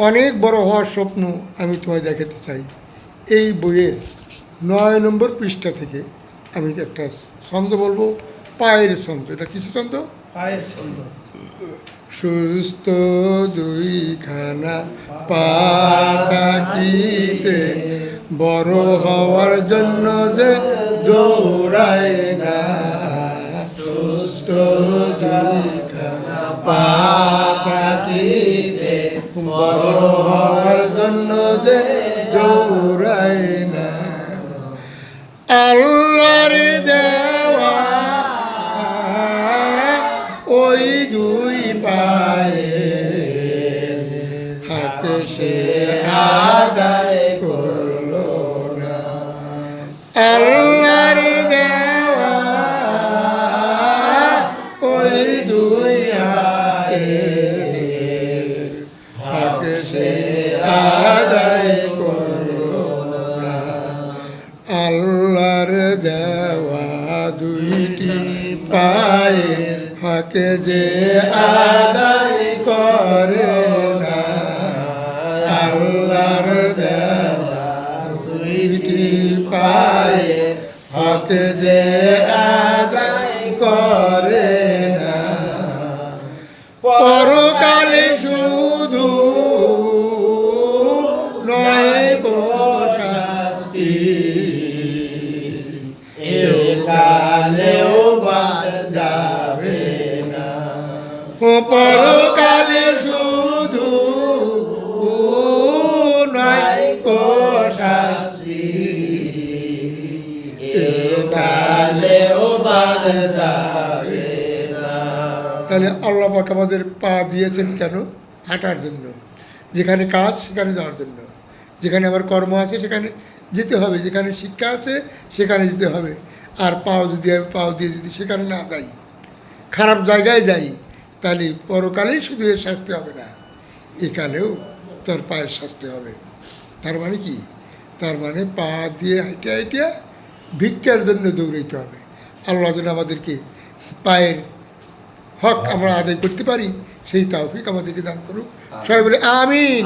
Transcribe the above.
অনেক বড় হওয়ার স্বপ্ন আমি তোমায় দেখাতে চাই। এই বইয়ের 9 নম্বর পৃষ্ঠা থেকে আমি একটা ছন্দ বলবো, পায়ের ছন্দ। এটা কিসের ছন্দ? পায়ের ছন্দ। সুস্থ দুইখানা পা থাকিতে বড় হওয়ার জন্য যে দৌড়ায় না। সুস্থ দুইখানা পা থাকিতে বড় হওয়ার জন্য যে দৌড়ায় না। আল্লাহর দেওয়া ওই দুই পায়ে হাতে সে আদায় করলো না। আল্লাহর দেওয়া ওই দুই হাতে সে আদায় করলো না। আল্লাহর দেওয়া দুইটি পায়ে হাকে যে আদায় করে না। আল্লাহর দেওয়া দুইটি পায়ে হাকে যে আদায় করে না। পরকালে শুধু নয় গো শাস্তি, একালেও বাদ যাবে না। পরকালে শুধু নয় গো শাস্তি, একালেও বাদ যাবে না। তাহলে আল্লাহ পাক আমাদের পা দিয়েছেন কেন? হাঁটার জন্য। যেখানে কাজ সেখানে যাওয়ার জন্য, যেখানে আমার কর্ম আছে সেখানে যেতে হবে, যেখানে শিক্ষা আছে সেখানে যেতে হবে। আর পাও দিয়ে যদি সেখানে না যাই, খারাপ জায়গায় যাই, তাহলে পরকালেই শুধু এর শাস্তি হবে না, একালেও তার পায়ের শাস্তি হবে। তার মানে কি? তার মানে পা দিয়ে হাইটিয়া ভিক্ষার জন্য দৌড়াইতে হবে। আল্লাহ যেন আমাদেরকে পায়ের হক আমরা আদায় করতে পারি, সেই তৌফিক আমাদেরকে দান করুক। সবাই বলে আমিন।